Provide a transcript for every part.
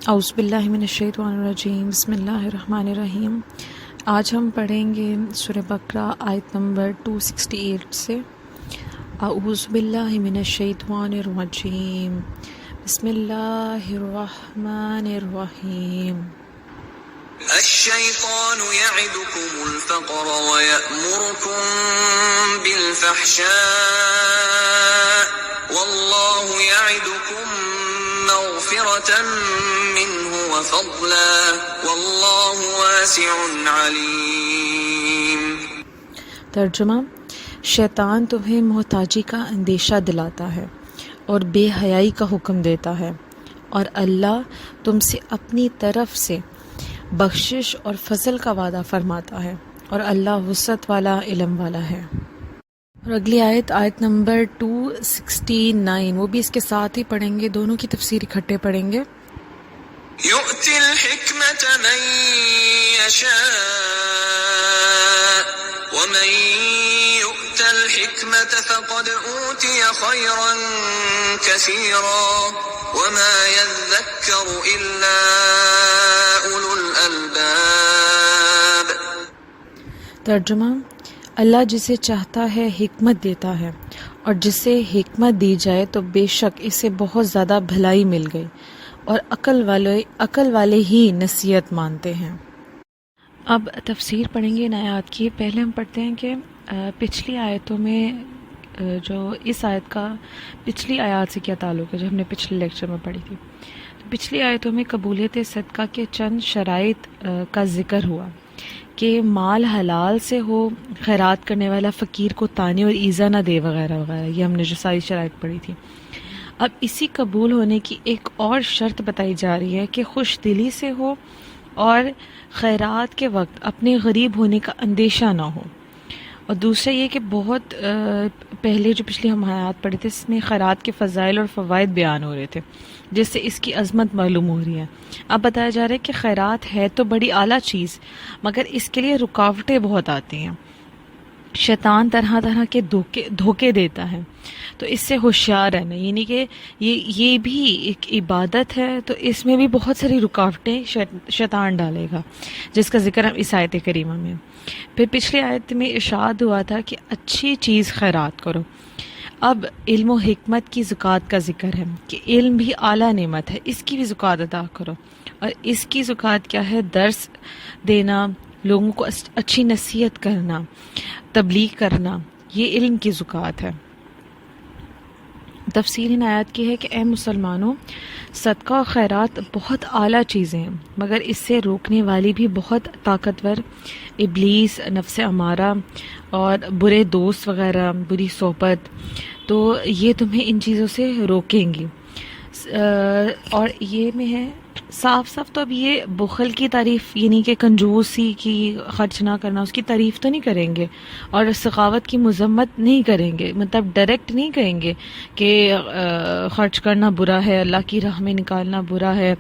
اعوذ باللہ من الشیطان الرجیم، بسم اللہ الرحمن الرحیم۔ آج ہم پڑھیں گے سورہ بقرہ آیت نمبر 268 سے۔ اعوذ باللہ من الشیطان الرجیم، بسم اللہ الرحمن الرحیم۔ الشیطان یعدکم الفقر ویأمرکم بالفحشاء واللہ یعدکم مغفرة منہ وفضلا واللہ واسع علیم۔ ترجمہ: شیطان تمہیں محتاجی کا اندیشہ دلاتا ہے اور بے حیائی کا حکم دیتا ہے، اور اللہ تم سے اپنی طرف سے بخشش اور فضل کا وعدہ فرماتا ہے، اور اللہ وسعت والا، علم والا ہے۔ اور اگلی آیت نمبر 269، وہ بھی اس کے ساتھ ہی پڑھیں گے، دونوں کی تفسیر اکٹھے پڑھیں گے۔ یؤتی الحکمت من یشاء ومن یؤت الحکمت فقد اوتی خیرا کثیرا وما یذکر الا اولو الالباب۔ ترجمہ: اللہ جسے چاہتا ہے حکمت دیتا ہے، اور جسے حکمت دی جائے تو بے شک اسے بہت زیادہ بھلائی مل گئی، اور عقل والے ہی نصیحت مانتے ہیں۔ اب تفسیر پڑھیں گے ان آیات کی۔ پہلے ہم پڑھتے ہیں کہ پچھلی آیتوں میں جو اس آیت کا پچھلی آیات سے کیا تعلق ہے، جو ہم نے پچھلے لیکچر میں پڑھی تھی۔ تو پچھلی آیتوں میں قبولیت صدقہ کے چند شرائط کا ذکر ہوا کہ مال حلال سے ہو، خیرات کرنے والا فقیر کو طعنے اور ایذا نہ دے، وغیرہ وغیرہ۔ یہ ہم نے جو ساری شرائط پڑھی تھی۔ اب اسی قبول ہونے کی ایک اور شرط بتائی جا رہی ہے کہ خوش دلی سے ہو اور خیرات کے وقت اپنے غریب ہونے کا اندیشہ نہ ہو۔ اور دوسرا یہ کہ بہت پہلے جو پچھلی ہم آیات پڑھی تھے، اس میں خیرات کے فضائل اور فوائد بیان ہو رہے تھے، جس سے اس کی عظمت معلوم ہو رہی ہے۔ اب بتایا جا رہا ہے کہ خیرات ہے تو بڑی اعلیٰ چیز، مگر اس کے لیے رکاوٹیں بہت آتی ہیں۔ شیطان طرح طرح کے دھوکے دیتا ہے، تو اس سے ہوشیار رہنا، یعنی کہ یہ بھی ایک عبادت ہے، تو اس میں بھی بہت ساری رکاوٹیں شیطان ڈالے گا، جس کا ذکر ہم اس آیت کریمہ میں۔ پھر پچھلی آیت میں ارشاد ہوا تھا کہ اچھی چیز خیرات کرو۔ اب علم و حکمت کی زکوٰۃ کا ذکر ہے کہ علم بھی اعلیٰ نعمت ہے، اس کی بھی زکوٰۃ ادا کرو۔ اور اس کی زکوٰۃ کیا ہے؟ درس دینا، لوگوں کو اچھی نصیحت کرنا، تبلیغ کرنا، یہ علم کی زکوٰۃ ہے۔ تفسیر ان آیات کی ہے کہ اے مسلمانوں، صدقہ و خیرات بہت اعلیٰ چیزیں ہیں، مگر اس سے روکنے والی بھی بہت طاقتور، ابلیس، نفس امارہ اور برے دوست وغیرہ، بری صحبت، تو یہ تمہیں ان چیزوں سے روکیں گی۔ اور یہ میں ہے صاف صاف، تو اب یہ بخل کی تعریف، یعنی کہ کنجوسی کی، خرچ نہ کرنا، اس کی تعریف تو نہیں کریں گے، اور سخاوت کی مذمت نہیں کریں گے، مطلب ڈائریکٹ نہیں کہیں گے کہ خرچ کرنا برا ہے، اللہ کی راہ میں نکالنا برا ہے،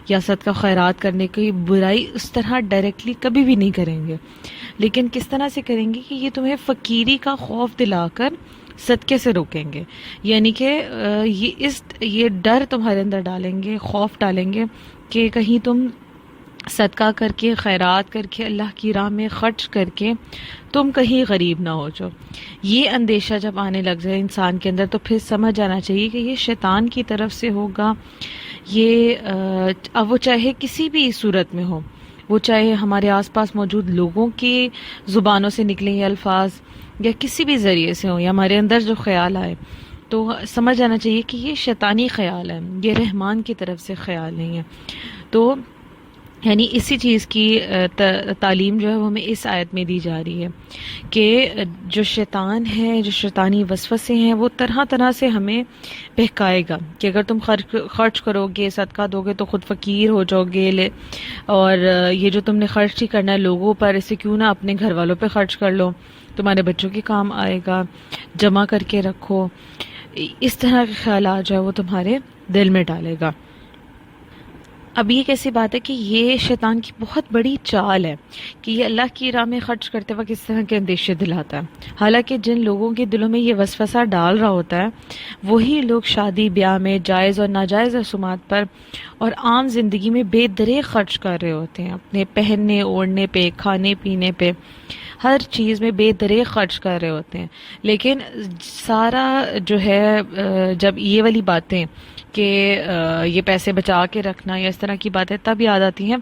یا صدقہ خیرات کرنے کی برائی اس طرح ڈائریکٹلی کبھی بھی نہیں کریں گے۔ لیکن کس طرح سے کریں گے کہ یہ تمہیں فقیری کا خوف دلا کر صدقے سے روکیں گے، یعنی کہ یہ ڈر تمہارے اندر ڈالیں گے، خوف ڈالیں گے کہ کہیں تم صدقہ کر کے، خیرات کر کے، اللہ کی راہ میں خرچ کر کے تم کہیں غریب نہ ہو جاؤ۔ یہ اندیشہ جب آنے لگ جائے انسان کے اندر، تو پھر سمجھ جانا چاہیے کہ یہ شیطان کی طرف سے ہوگا۔ یہ اب وہ چاہے کسی بھی صورت میں ہو، وہ چاہے ہمارے آس پاس موجود لوگوں کی زبانوں سے نکلیں یہ الفاظ، یا کسی بھی ذریعے سے ہوں، یا ہمارے اندر جو خیال آئے، تو سمجھ جانا چاہیے کہ یہ شیطانی خیال ہے، یہ رحمان کی طرف سے خیال نہیں ہے۔ تو یعنی اسی چیز کی تعلیم جو ہے وہ ہمیں اس آیت میں دی جا رہی ہے کہ جو شیطان ہے، جو شیطانی وسوسے ہیں، وہ طرح طرح سے ہمیں بہکائے گا کہ اگر تم خرچ کرو گے، صدقہ دو گے، تو خود فقیر ہو جاؤ گے، اور یہ جو تم نے خرچ ہی کرنا ہے لوگوں پر، اسے کیوں نہ اپنے گھر والوں پہ خرچ کر لو، تمہارے بچوں کے کام آئے گا، جمع کر کے رکھو۔ اس طرح کے خیالات جو ہے وہ تمہارے دل میں ڈالے گا۔ اب یہ کیسی بات ہے کہ یہ شیطان کی بہت بڑی چال ہے کہ یہ اللہ کی راہ میں خرچ کرتے وقت اس طرح کے اندیشے دلاتا ہے، حالانکہ جن لوگوں کے دلوں میں یہ وسوسہ ڈال رہا ہوتا ہے وہی لوگ شادی بیاہ میں جائز اور ناجائز رسومات پر اور عام زندگی میں بے دریغ خرچ کر رہے ہوتے ہیں، اپنے پہننے اوڑھنے پہ، کھانے پینے پہ، ہر چیز میں بے دریغ خرچ کر رہے ہوتے ہیں۔ لیکن سارا جو ہے جب یہ والی باتیں کہ یہ پیسے بچا کے رکھنا یا اس طرح کی باتیں تب یاد آتی ہیں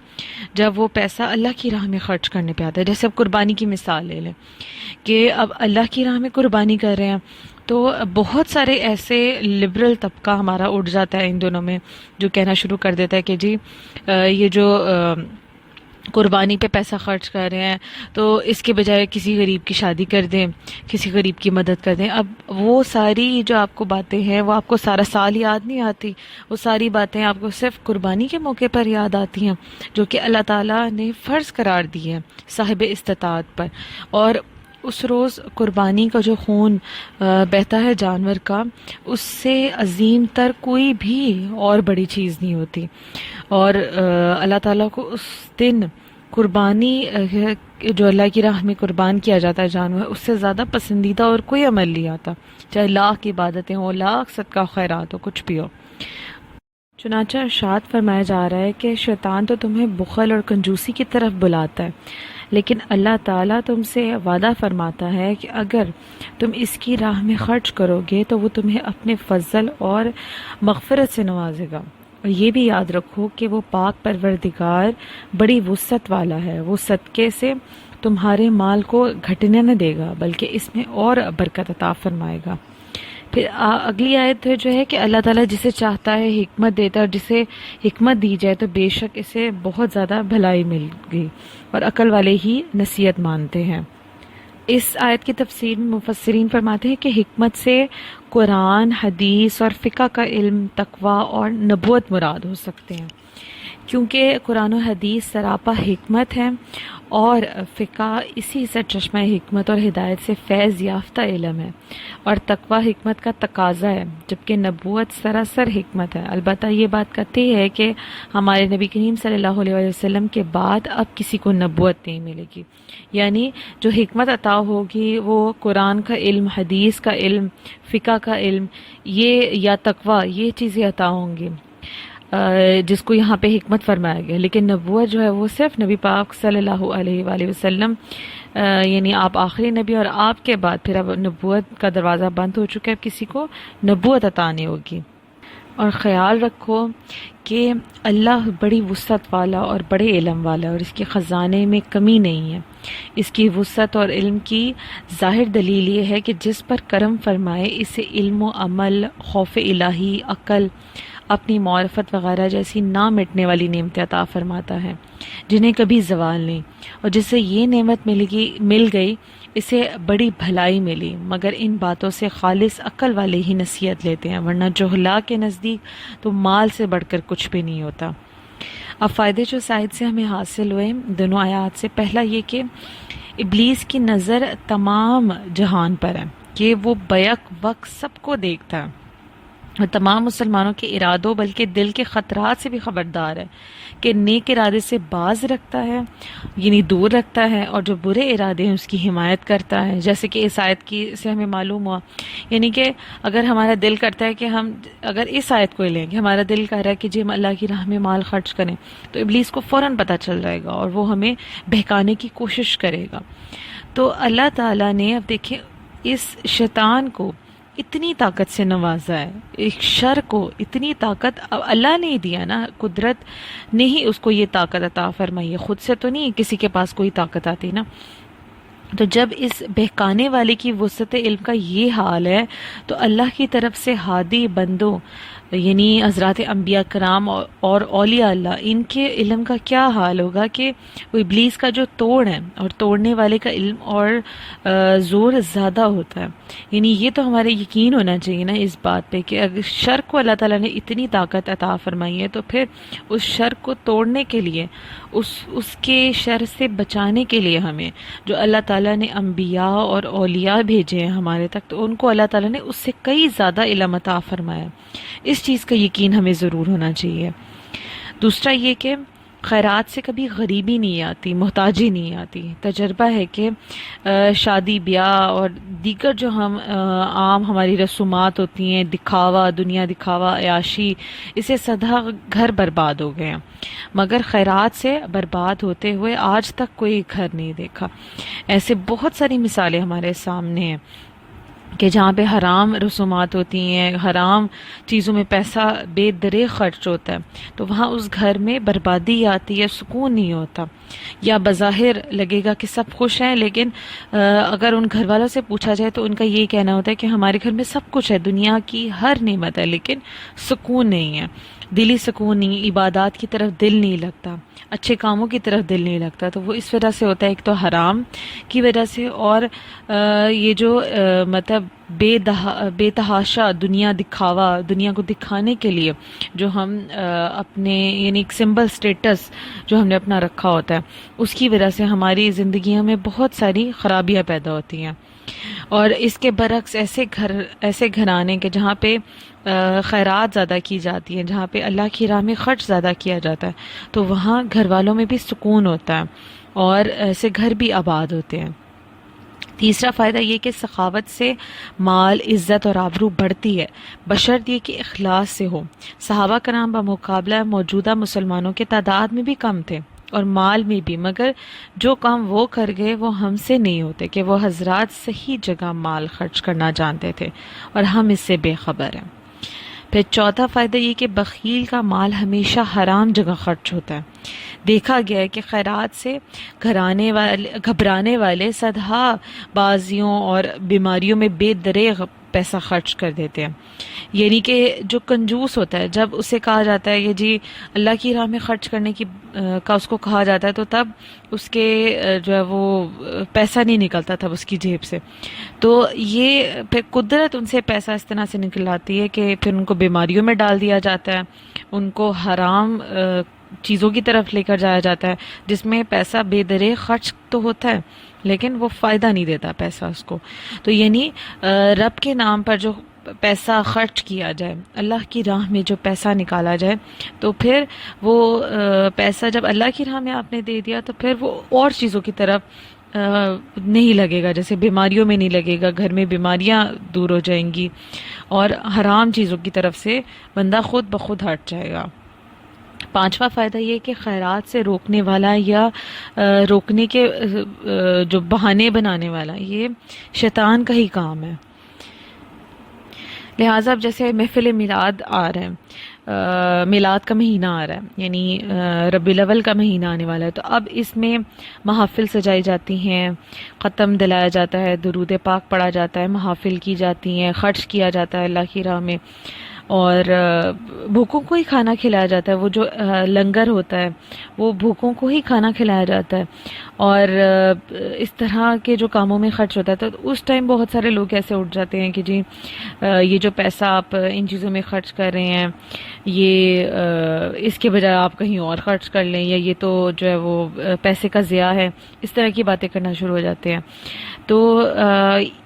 جب وہ پیسہ اللہ کی راہ میں خرچ کرنے پہ آتا ہے۔ جیسے اب قربانی کی مثال لے لیں کہ اب اللہ کی راہ میں قربانی کر رہے ہیں تو بہت سارے ایسے لبرل طبقہ ہمارا اٹھ جاتا ہے ان دنوں میں جو کہنا شروع کر دیتا ہے کہ جی یہ جو قربانی پہ پیسہ خرچ کر رہے ہیں تو اس کے بجائے کسی غریب کی شادی کر دیں، کسی غریب کی مدد کر دیں۔ اب وہ ساری جو آپ کو باتیں ہیں وہ آپ کو سارا سال یاد نہیں آتی، وہ ساری باتیں آپ کو صرف قربانی کے موقع پر یاد آتی ہیں جو کہ اللہ تعالیٰ نے فرض قرار دی ہے صاحب استطاعت پر۔ اور اس روز قربانی کا جو خون بہتا ہے جانور کا، اس سے عظیم تر کوئی بھی اور بڑی چیز نہیں ہوتی، اور اللہ تعالیٰ کو اس دن قربانی جو اللہ کی راہ میں قربان کیا جاتا ہے جانور، اس سے زیادہ پسندیدہ اور کوئی عمل نہیں آتا، چاہے لاکھ عبادتیں ہوں، لاکھ صدقہ خیرات ہو، کچھ بھی ہو۔ چنانچہ ارشاد فرمایا جا رہا ہے کہ شیطان تو تمہیں بخل اور کنجوسی کی طرف بلاتا ہے، لیکن اللہ تعالیٰ تم سے وعدہ فرماتا ہے کہ اگر تم اس کی راہ میں خرچ کرو گے تو وہ تمہیں اپنے فضل اور مغفرت سے نوازے گا۔ اور یہ بھی یاد رکھو کہ وہ پاک پروردگار بڑی وسعت والا ہے، وہ صدقے سے تمہارے مال کو گھٹنے نہ دے گا بلکہ اس میں اور برکت عطا فرمائے گا۔ پھر اگلی آیت جو ہے کہ اللہ تعالیٰ جسے چاہتا ہے حکمت دیتا ہے، اور جسے حکمت دی جائے تو بے شک اسے بہت زیادہ بھلائی مل گئی، اور عقل والے ہی نصیحت مانتے ہیں۔ اس آیت کی تفسیر میں مفسرین فرماتے ہیں کہ حکمت سے قرآن، حدیث اور فقہ کا علم، تقوی اور نبوت مراد ہو سکتے ہیں، کیونکہ قرآن و حدیث سراپا حکمت ہے اور فقہ اسی سے چشمہ حکمت اور ہدایت سے فیض یافتہ علم ہے، اور تقوی حکمت کا تقاضا ہے، جبکہ نبوت سراسر حکمت ہے۔ البتہ یہ بات قطعی ہے کہ ہمارے نبی کریم صلی اللہ علیہ وسلم کے بعد اب کسی کو نبوت نہیں ملے گی، یعنی جو حکمت عطا ہوگی وہ قرآن کا علم، حدیث کا علم، فقہ کا علم، یہ یا تقوی، یہ چیزیں عطا ہوں گی جس کو یہاں پہ حکمت فرمایا گیا۔ لیکن نبوت جو ہے وہ صرف نبی پاک صلی اللہ علیہ وآلہ وسلم، یعنی آپ آخری نبی، اور آپ کے بعد پھر اب نبوت کا دروازہ بند ہو چکا ہے، اب کسی کو نبوت عطا نہیں ہوگی۔ اور خیال رکھو کہ اللہ بڑی وسعت والا اور بڑے علم والا ہے، اور اس کے خزانے میں کمی نہیں ہے۔ اس کی وسعت اور علم کی ظاہر دلیل یہ ہے کہ جس پر کرم فرمائے اسے علم و عمل، خوف الہی، عقل، اپنی معرفت وغیرہ جیسی نہ مٹنے والی نعمتیں عطا فرماتا ہے جنہیں کبھی زوال نہیں، اور جسے یہ نعمت مل گئی اسے بڑی بھلائی ملی، مگر ان باتوں سے خالص عقل والے ہی نصیحت لیتے ہیں، ورنہ جہلا کے نزدیک تو مال سے بڑھ کر کچھ بھی نہیں ہوتا۔ اب فائدے جو اس آیت سے ہمیں حاصل ہوئے دونوں آیات سے، پہلا یہ کہ ابلیس کی نظر تمام جہان پر ہے کہ وہ بیک وقت سب کو دیکھتا ہے اور تمام مسلمانوں کے ارادوں بلکہ دل کے خطرات سے بھی خبردار ہے، کہ نیک ارادے سے باز رکھتا ہے، یعنی دور رکھتا ہے، اور جو برے ارادے ہیں اس کی حمایت کرتا ہے، جیسے کہ اس آیت کی سے ہمیں معلوم ہوا، یعنی کہ اگر ہمارا دل کرتا ہے کہ ہم اگر اس آیت کو لیں کہ ہمارا دل کہہ رہا ہے کہ جی ہم اللہ کی راہ میں مال خرچ کریں، تو ابلیس کو فوراً پتہ چل جائے گا اور وہ ہمیں بہکانے کی کوشش کرے گا۔ تو اللہ تعالیٰ نے اب دیکھیں اس شیطان کو اتنی طاقت سے نوازا ہے، ایک شر کو اتنی طاقت اب اللہ نے ہی دیا نا، قدرت نے ہی اس کو یہ طاقت عطا فرمائی ہے، خود سے تو نہیں کسی کے پاس کوئی طاقت آتی نا۔ تو جب اس بہکانے والے کی وسعت علم کا یہ حال ہے تو اللہ کی طرف سے ہادی بندوں یعنی حضرات انبیاء کرام اور اولیاء اللہ، ان کے علم کا کیا حال ہوگا کہ وہ ابلیس کا جو توڑ ہے اور توڑنے والے کا علم اور زور زیادہ ہوتا ہے۔ یعنی یہ تو ہمارے یقین ہونا چاہیے نا اس بات پہ کہ اگر شر کو اللہ تعالیٰ نے اتنی طاقت عطا فرمائی ہے تو پھر اس شر کو توڑنے کے لیے، اس کے شر سے بچانے کے لیے ہمیں جو اللہ تعالیٰ نے انبیاء اور اولیاء بھیجے ہیں ہمارے تک، تو ان کو اللہ تعالیٰ نے اس سے کئی زیادہ علم عطا فرمایا۔ اس چیز کا یقین ہمیں ضرور ہونا چاہیے۔ دوسرا یہ کہ خیرات سے کبھی غریبی نہیں آتی، محتاجی نہیں آتی۔ تجربہ ہے کہ شادی بیاہ اور دیگر جو عام ہماری رسومات ہوتی ہیں، دکھاوا، دنیا دکھاوا، عیاشی، اسے سدا گھر برباد ہو گئے ہیں، مگر خیرات سے برباد ہوتے ہوئے آج تک کوئی گھر نہیں دیکھا۔ ایسے بہت ساری مثالیں ہمارے سامنے ہیں کہ جہاں پہ حرام رسومات ہوتی ہیں، حرام چیزوں میں پیسہ بے دریغ خرچ ہوتا ہے، تو وہاں اس گھر میں بربادی آتی ہے، سکون نہیں ہوتا۔ یا بظاہر لگے گا کہ سب خوش ہیں، لیکن اگر ان گھر والوں سے پوچھا جائے تو ان کا یہ کہنا ہوتا ہے کہ ہمارے گھر میں سب کچھ ہے، دنیا کی ہر نعمت ہے، لیکن سکون نہیں ہے، دلی سکون نہیں، عبادات کی طرف دل نہیں لگتا، اچھے کاموں کی طرف دل نہیں لگتا۔ تو وہ اس وجہ سے ہوتا ہے، ایک تو حرام کی وجہ سے، اور یہ جو مطلب بے تحاشا دنیا دکھاوا، دنیا کو دکھانے کے لیے جو ہم اپنے یعنی ایک سمبل سٹیٹس جو ہم نے اپنا رکھا ہوتا ہے، اس کی وجہ سے ہماری زندگیوں میں بہت ساری خرابیاں پیدا ہوتی ہیں۔ اور اس کے برعکس ایسے گھرانے کے جہاں پہ خیرات زیادہ کی جاتی ہیں، جہاں پہ اللہ کی راہ میں خرچ زیادہ کیا جاتا ہے، تو وہاں گھر والوں میں بھی سکون ہوتا ہے اور ایسے گھر بھی آباد ہوتے ہیں۔ تیسرا فائدہ یہ کہ سخاوت سے مال، عزت اور آبرو بڑھتی ہے، بشرط یہ کہ اخلاص سے ہو۔ صحابہ کرام بمقابلہ موجودہ مسلمانوں کے تعداد میں بھی کم تھے اور مال میں بھی، مگر جو کام وہ کر گئے وہ ہم سے نہیں ہوتے کہ وہ حضرات صحیح جگہ مال خرچ کرنا جانتے تھے، اور ہم اس سے بے خبر ہیں۔ پھر چوتھا فائدہ یہ کہ بخیل کا مال ہمیشہ حرام جگہ خرچ ہوتا ہے۔ دیکھا گیا ہے کہ خیرات سے گھبرانے والے سدھا بازیوں اور بیماریوں میں بے دریغ پیسہ خرچ کر دیتے ہیں۔ یعنی کہ جو کنجوس ہوتا ہے، جب اسے کہا جاتا ہے کہ جی اللہ کی راہ میں خرچ کرنے کا اس کو کہا جاتا ہے، تو تب اس کے جو ہے وہ پیسہ نہیں نکلتا تھا اس کی جیب سے۔ تو یہ پھر قدرت ان سے پیسہ اس طرح سے نکلاتی ہے کہ پھر ان کو بیماریوں میں ڈال دیا جاتا ہے، ان کو حرام چیزوں کی طرف لے کر جایا جاتا ہے، جس میں پیسہ بے دریغ خرچ تو ہوتا ہے لیکن وہ فائدہ نہیں دیتا پیسہ اس کو۔ تو یعنی رب کے نام پر جو پیسہ خرچ کیا جائے، اللہ کی راہ میں جو پیسہ نکالا جائے، تو پھر وہ پیسہ جب اللہ کی راہ میں آپ نے دے دیا تو پھر وہ اور چیزوں کی طرف نہیں لگے گا، جیسے بیماریوں میں نہیں لگے گا، گھر میں بیماریاں دور ہو جائیں گی، اور حرام چیزوں کی طرف سے بندہ خود بخود ہٹ جائے گا۔ پانچواں فائدہ یہ کہ خیرات سے روکنے والا یا روکنے کے جو بہانے بنانے والا، یہ شیطان کا ہی کام ہے۔ لہٰذا اب جیسے محفل میلاد آ رہے ہیں، میلاد کا مہینہ آ رہا ہے، یعنی ربیع الاول کا مہینہ آنے والا ہے، تو اب اس میں محافل سجائی جاتی ہیں، ختم دلایا جاتا ہے، درود پاک پڑھا جاتا ہے، محافل کی جاتی ہیں، خرچ کیا جاتا ہے اللہ کی راہ میں، اور بھوکوں کو ہی کھانا کھلایا جاتا ہے۔ وہ جو لنگر ہوتا ہے وہ بھوکوں کو ہی کھانا کھلایا جاتا ہے، اور اس طرح کے جو کاموں میں خرچ ہوتا ہے۔ تو اس ٹائم بہت سارے لوگ ایسے اٹھ جاتے ہیں کہ جی یہ جو پیسہ آپ ان چیزوں میں خرچ کر رہے ہیں، یہ اس کے بجائے آپ کہیں اور خرچ کر لیں، یا یہ تو جو ہے وہ پیسے کا ضیاع ہے، اس طرح کی باتیں کرنا شروع ہو جاتے ہیں۔ تو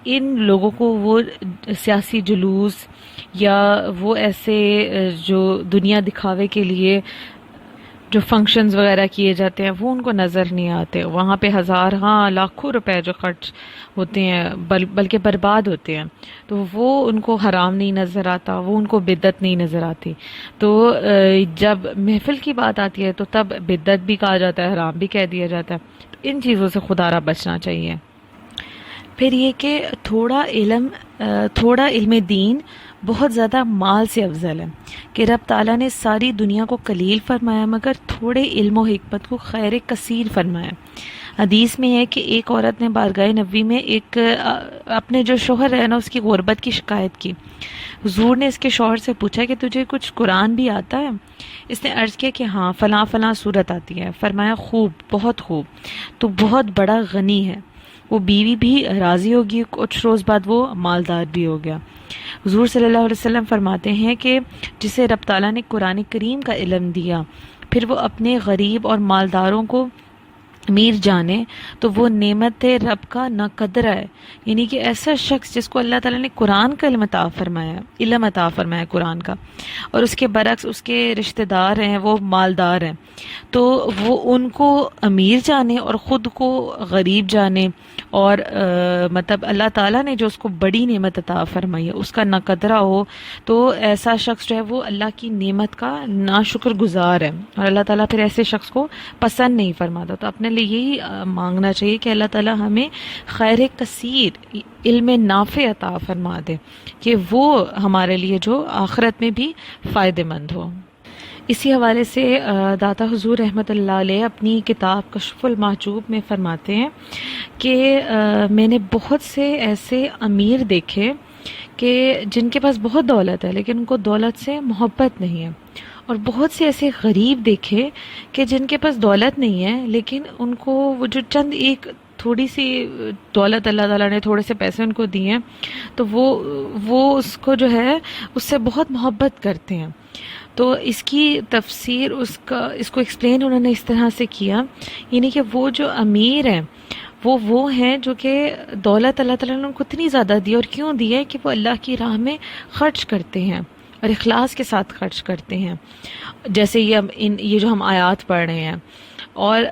ان لوگوں کو وہ سیاسی جلوس یا وہ ایسے جو دنیا دکھاوے کے لیے جو فنکشنز وغیرہ کیے جاتے ہیں وہ ان کو نظر نہیں آتے، وہاں پہ ہزاراں لاکھوں روپے جو خرچ ہوتے ہیں بلکہ برباد ہوتے ہیں، تو وہ ان کو حرام نہیں نظر آتا، وہ ان کو بدعت نہیں نظر آتی۔ تو جب محفل کی بات آتی ہے تو تب بدعت بھی کہا جاتا ہے، حرام بھی کہہ دیا جاتا ہے۔ تو ان چیزوں سے خدا را بچنا چاہیے۔ پھر یہ کہ تھوڑا علم دین بہت زیادہ مال سے افضل ہے، کہ رب تعالیٰ نے ساری دنیا کو قلیل فرمایا مگر تھوڑے علم و حکمت کو خیر کثیر فرمایا۔ حدیث میں ہے کہ ایک عورت نے بارگاہ نبوی میں اپنے جو شوہر ہے نا اس کی غربت کی شکایت کی۔ حضور نے اس کے شوہر سے پوچھا کہ تجھے کچھ قرآن بھی آتا ہے؟ اس نے عرض کیا کہ ہاں فلاں فلاں صورت آتی ہے۔ فرمایا خوب، بہت خوب، تو بہت بڑا غنی ہے۔ وہ بیوی بھی راضی ہوگی، کچھ روز بعد وہ مالدار بھی ہو گیا۔ حضور صلی اللہ علیہ وسلم فرماتے ہیں کہ جسے رب تعالیٰ نے قرآن کریم کا علم دیا، پھر وہ اپنے غریب اور مالداروں کو امیر جانے تو وہ نعمت رب کا ناقدر ہے. یعنی کہ ایسا شخص جس کو اللہ تعالیٰ نے قرآن کا علم عطا فرمایا قرآن کا، اور اس کے برعکس اس کے رشتہ دار ہیں وہ مالدار ہیں، تو وہ ان کو امیر جانے اور خود کو غریب جانے، اور مطلب اللہ تعالیٰ نے جو اس کو بڑی نعمت عطا فرمائی ہے اس کا ناقدرہ ہو، تو ایسا شخص جو ہے وہ اللہ کی نعمت کا ناشکر گزار ہے، اور اللہ تعالیٰ پھر ایسے شخص کو پسند نہیں فرماتا. تو اپنے لیے یہی مانگنا چاہیے کہ اللہ تعالیٰ ہمیں خیر کثیر، علم نافع عطا فرما دے کہ وہ ہمارے لیے جو آخرت میں بھی فائدہ مند ہو. اسی حوالے سے داتا حضور رحمۃ اللہ علیہ اپنی کتاب کشف المحجوب میں فرماتے ہیں کہ میں نے بہت سے ایسے امیر دیکھے کہ جن کے پاس بہت دولت ہے لیکن ان کو دولت سے محبت نہیں ہے، اور بہت سے ایسے غریب دیکھے کہ جن کے پاس دولت نہیں ہے لیکن ان کو وہ جو چند ایک تھوڑی سی دولت اللہ تعالیٰ نے تھوڑے سے پیسے ان کو دیے ہیں تو وہ اس کو جو ہے اس سے بہت محبت کرتے ہیں. تو اس کی تفسیر اس کو ایکسپلین انہوں نے اس طرح سے کیا، یعنی کہ وہ جو امیر ہیں وہ ہیں جو کہ دولت اللہ تعالیٰ نے ان کو اتنی زیادہ دی، اور کیوں دی ہے کہ وہ اللہ کی راہ میں خرچ کرتے ہیں اور اخلاص کے ساتھ خرچ کرتے ہیں، جیسے یہ جو ہم آیات پڑھ رہے ہیں، اور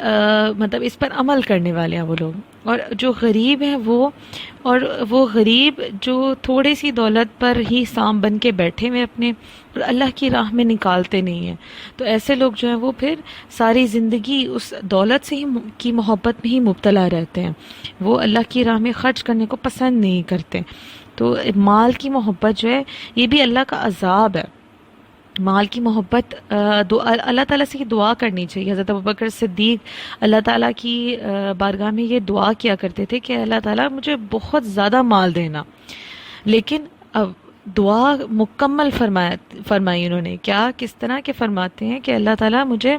مطلب اس پر عمل کرنے والے ہیں وہ لوگ. اور جو غریب ہیں وہ غریب جو تھوڑی سی دولت پر ہی سام بن کے بیٹھے ہوئے اپنے اور اللہ کی راہ میں نکالتے نہیں ہیں، تو ایسے لوگ جو ہیں وہ پھر ساری زندگی اس دولت سے ہی کی محبت میں ہی مبتلا رہتے ہیں، وہ اللہ کی راہ میں خرچ کرنے کو پسند نہیں کرتے. تو مال کی محبت جو ہے یہ بھی اللہ کا عذاب ہے. مال کی محبت اللہ تعالیٰ سے یہ دعا کرنی چاہیے. حضرت ابوبکر صدیق اللہ تعالیٰ کی بارگاہ میں یہ دعا کیا کرتے تھے کہ اللہ تعالیٰ مجھے بہت زیادہ مال دینا، لیکن دعا مکمل فرمائی انہوں نے. کیا کس طرح کے فرماتے ہیں کہ اللہ تعالیٰ مجھے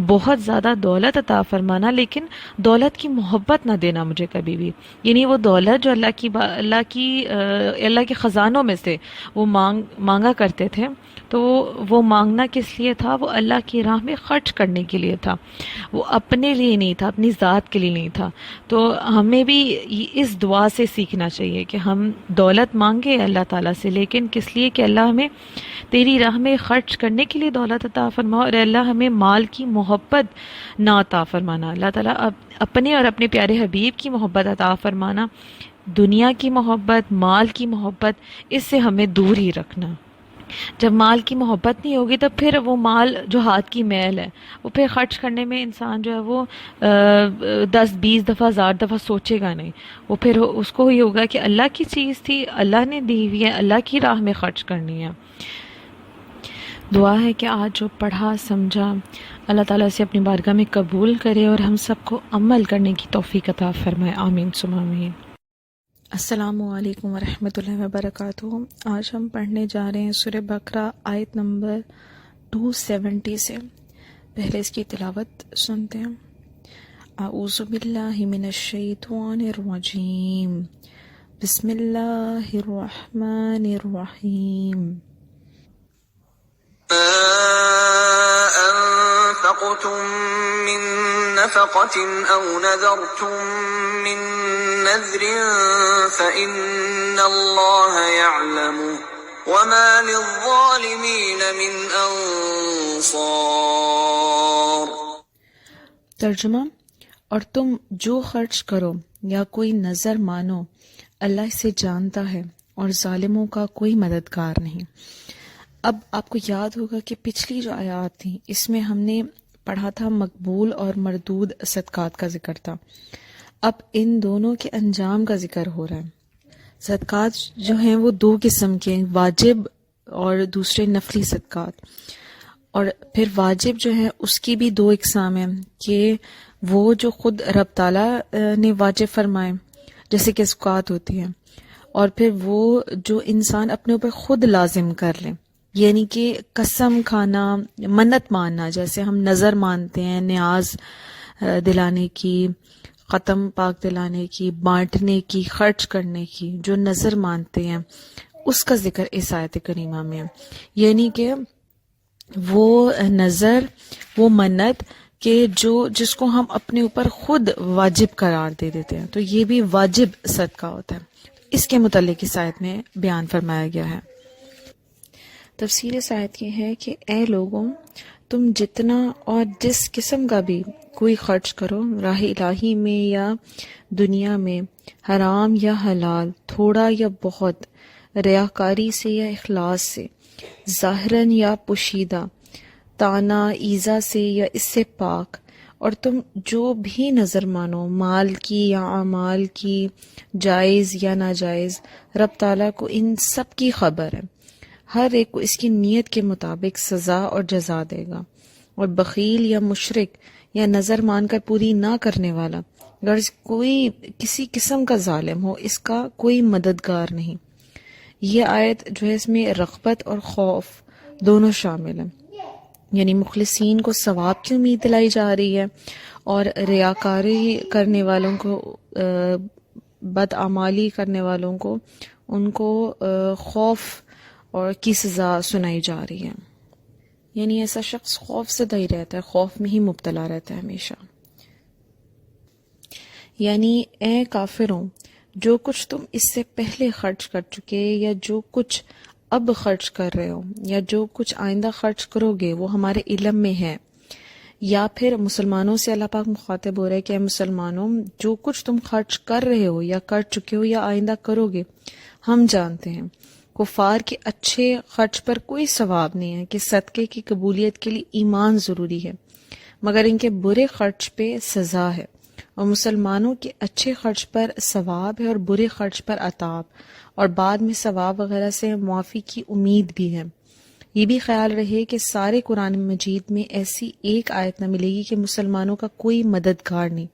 بہت زیادہ دولت عطا فرمانا لیکن دولت کی محبت نہ دینا مجھے کبھی بھی. یعنی وہ دولت جو اللہ کے خزانوں میں سے وہ مانگا کرتے تھے، تو وہ مانگنا کس لیے تھا؟ وہ اللہ کی راہ میں خرچ کرنے کے لیے تھا، وہ اپنے لیے نہیں تھا، اپنی ذات کے لیے نہیں تھا. تو ہمیں بھی اس دعا سے سیکھنا چاہیے کہ ہم دولت مانگے اللہ تعالیٰ سے، لیکن کس لیے کہ اللہ ہمیں تیری راہ میں خرچ کرنے کے لیے دولت عطا فرما، اور اللہ ہمیں مال کی محبت نہ عطا فرمانا. اللہ تعالیٰ اپنے اور اپنے پیارے حبیب کی محبت عطا فرمانا، دنیا کی محبت، مال کی محبت، اس سے ہمیں دور ہی رکھنا. جب مال کی محبت نہیں ہوگی تو پھر وہ مال جو ہاتھ کی میل ہے وہ پھر خرچ کرنے میں انسان جو ہے وہ 10-20 دفعہ 1000 دفعہ سوچے گا نہیں. وہ پھر اس کو ہی ہوگا کہ اللہ کی چیز تھی، اللہ نے دی ہوئی ہے، اللہ کی راہ میں خرچ کرنی ہے. دعا ہے کہ آج جو پڑھا سمجھا اللہ تعالیٰ سے اپنی بارگاہ میں قبول کرے اور ہم سب کو عمل کرنے کی توفیق عطا فرمائے. آمین ثم آمین. السلام علیکم ورحمۃ اللہ وبرکاتہ. آج ہم پڑھنے جا رہے ہیں سورہ بقرہ آیت نمبر 270 سے. پہلے اس کی تلاوت سنتے ہیں. اعوذ باللہ من الشیطان الرجیم، بسم اللہ الرحمن الرحیم. أنفقتم من نفقة أو نذرتم من نذر فإن الله يعلمه وما للظالمين من أنصار. ترجمہ: اور تم جو خرچ کرو یا کوئی نظر مانو اللہ اسے جانتا ہے اور ظالموں کا کوئی مددگار نہیں. اب آپ کو یاد ہوگا کہ پچھلی جو آیات تھیں اس میں ہم نے پڑھا تھا مقبول اور مردود صدقات کا ذکر تھا. اب ان دونوں کے انجام کا ذکر ہو رہا ہے. صدقات جو ہیں وہ دو قسم کے ہیں، واجب اور دوسرے نفلی صدقات. اور پھر واجب جو ہے اس کی بھی دو اقسام ہیں کہ وہ جو خود رب تعالیٰ نے واجب فرمائے جیسے کہ زکوٰۃ ہوتی ہے، اور پھر وہ جو انسان اپنے اوپر خود لازم کر لے، یعنی کہ قسم کھانا، منت ماننا، جیسے ہم نظر مانتے ہیں نیاز دلانے کی، ختم پاک دلانے کی، بانٹنے کی، خرچ کرنے کی، جو نظر مانتے ہیں اس کا ذکر اس آیت کریمہ میں ہے. یعنی کہ وہ نظر، وہ منت کہ جس کو ہم اپنے اوپر خود واجب قرار دے دیتے ہیں، تو یہ بھی واجب صدقہ ہوتا ہے. اس کے متعلق اس آیت میں بیان فرمایا گیا ہے. تفسیر اس آیت یہ ہے کہ اے لوگوں، تم جتنا اور جس قسم کا بھی کوئی خرچ کرو راہ الہی میں یا دنیا میں، حرام یا حلال، تھوڑا یا بہت، ریاکاری سے یا اخلاص سے، ظاہراً یا پوشیدہ، تانا ایزا سے یا اس سے پاک، اور تم جو بھی نظر مانو مال کی یا اعمال کی، جائز یا ناجائز، رب تعالیٰ کو ان سب کی خبر ہے. ہر ایک کو اس کی نیت کے مطابق سزا اور جزا دے گا. اور بخیل یا مشرک یا نظر مان کر پوری نہ کرنے والا، غرض کوئی کسی قسم کا ظالم ہو، اس کا کوئی مددگار نہیں. یہ آیت جو ہے اس میں رغبت اور خوف دونوں شامل ہیں، یعنی مخلصین کو ثواب کی امید دلائی جا رہی ہے، اور ریاکاری کرنے والوں کو، بدعمالی کرنے والوں کو، ان کو خوف اور کی سزا سنائی جا رہی ہے. یعنی ایسا شخص خوف زدہ ہی رہتا ہے، خوف میں ہی مبتلا رہتا ہے ہمیشہ. یعنی اے کافروں، جو کچھ تم اس سے پہلے خرچ کر چکے، یا جو کچھ اب خرچ کر رہے ہو، یا جو کچھ آئندہ خرچ کرو گے، وہ ہمارے علم میں ہے. یا پھر مسلمانوں سے اللہ پاک مخاطب ہو رہا ہے کہ اے مسلمانوں، جو کچھ تم خرچ کر رہے ہو یا کر چکے ہو یا آئندہ کرو گے، ہم جانتے ہیں. کفار کے اچھے خرچ پر کوئی ثواب نہیں ہے کہ صدقے کی قبولیت کے لیے ایمان ضروری ہے، مگر ان کے برے خرچ پہ سزا ہے. اور مسلمانوں کے اچھے خرچ پر ثواب ہے اور برے خرچ پر عذاب، اور بعد میں ثواب وغیرہ سے معافی کی امید بھی ہے. یہ بھی خیال رہے کہ سارے قرآن مجید میں ایسی ایک آیت نہ ملے گی کہ مسلمانوں کا کوئی مددگار نہیں.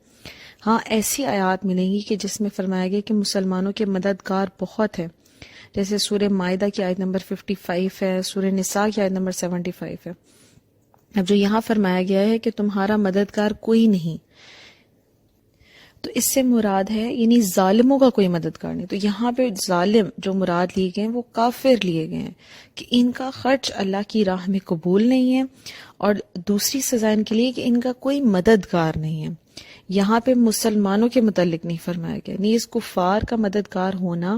ہاں ایسی آیات ملیں گی کہ جس میں فرمایا گیا کہ مسلمانوں کے مددگار بہت ہیں، جیسے سورہ مائدہ کی آیت نمبر 55 ہے، سورہ نساء کی آیت نمبر 75 ہے. اب جو یہاں فرمایا گیا ہے کہ تمہارا مددگار کوئی نہیں، تو اس سے مراد ہے یعنی ظالموں کا کوئی مددگار نہیں. تو یہاں پہ ظالم جو مراد لیے گئے ہیں وہ کافر لیے گئے ہیں کہ ان کا خرچ اللہ کی راہ میں قبول نہیں ہے، اور دوسری سزا ان کے لیے کہ ان کا کوئی مددگار نہیں ہے. یہاں پہ مسلمانوں کے متعلق نہیں فرمایا گیا. نہیں، اس کفار کا مددگار ہونا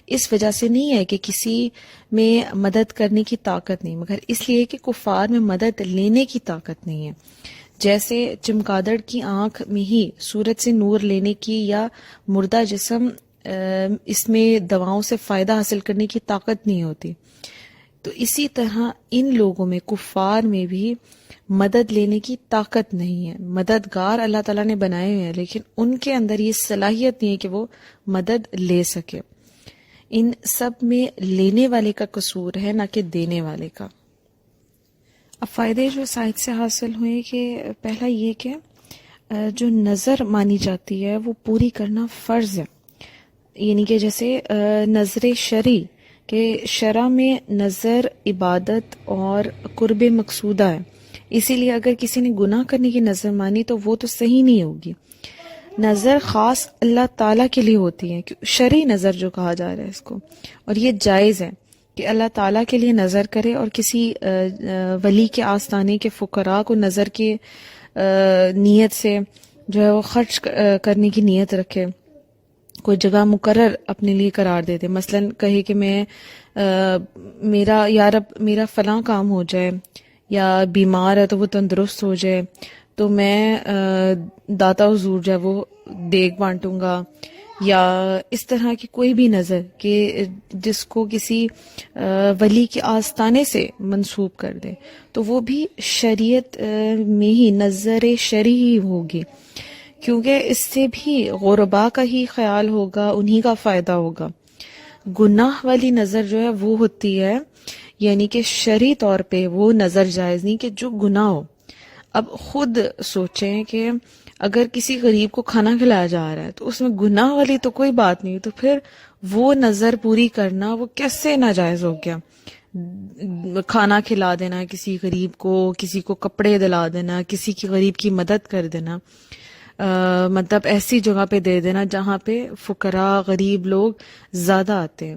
اس وجہ سے نہیں ہے کہ کسی میں مدد کرنے کی طاقت نہیں، مگر اس لیے کہ کفار میں مدد لینے کی طاقت نہیں ہے. جیسے چمگادڑ کی آنکھ میں ہی سورج سے نور لینے کی یا مردہ جسم اس میں دواؤں سے فائدہ حاصل کرنے کی طاقت نہیں ہوتی، تو اسی طرح ان لوگوں میں، کفار میں بھی مدد لینے کی طاقت نہیں ہے. مددگار اللہ تعالیٰ نے بنائے ہوئے ہیں، لیکن ان کے اندر یہ صلاحیت نہیں ہے کہ وہ مدد لے سکے. ان سب میں لینے والے کا قصور ہے، نہ کہ دینے والے کا. اب فائدے جو اس آیت سے حاصل ہوئے کہ پہلا یہ کہ جو نظر مانی جاتی ہے وہ پوری کرنا فرض ہے. یعنی کہ جیسے نظر شرعی، کہ شرع میں نظر عبادت اور قرب مقصودہ ہے، اسی لیے اگر کسی نے گناہ کرنے کی نظر مانی تو وہ تو صحیح نہیں ہوگی. نظر خاص اللہ تعالیٰ کے لیے ہوتی ہے، شرعی نظر جو کہا جا رہا ہے اس کو، اور یہ جائز ہے کہ اللہ تعالیٰ کے لیے نظر کرے اور کسی ولی کے آستانے کے فقراء کو نظر کے نیت سے جو ہے وہ خرچ کرنے کی نیت رکھے، کوئی جگہ مقرر اپنے لیے قرار دے دے. مثلا کہے کہ میں میرا یا رب میرا فلاں کام ہو جائے، یا بیمار ہے تو وہ تندرست ہو جائے تو میں داتا حضور جو ہے وہ دیگ بانٹوں گا، یا اس طرح کی کوئی بھی نظر کہ جس کو کسی ولی کے آستانے سے منسوب کر دے، تو وہ بھی شریعت میں ہی نظر شرعی ہوگی، کیونکہ اس سے بھی غربا کا ہی خیال ہوگا، انہی کا فائدہ ہوگا. گناہ والی نظر جو ہے وہ ہوتی ہے یعنی کہ شرعی طور پہ وہ نظر جائز نہیں کہ جو گناہ ہو. اب خود سوچیں کہ اگر کسی غریب کو کھانا کھلایا جا رہا ہے تو اس میں گناہ والی تو کوئی بات نہیں، تو پھر وہ نظر پوری کرنا وہ کیسے ناجائز ہو گیا؟ کھانا کھلا دینا کسی غریب کو، کسی کو کپڑے دلا دینا، کسی کی غریب کی مدد کر دینا، مطلب ایسی جگہ پہ دے دینا جہاں پہ فقراء غریب لوگ زیادہ آتے ہیں،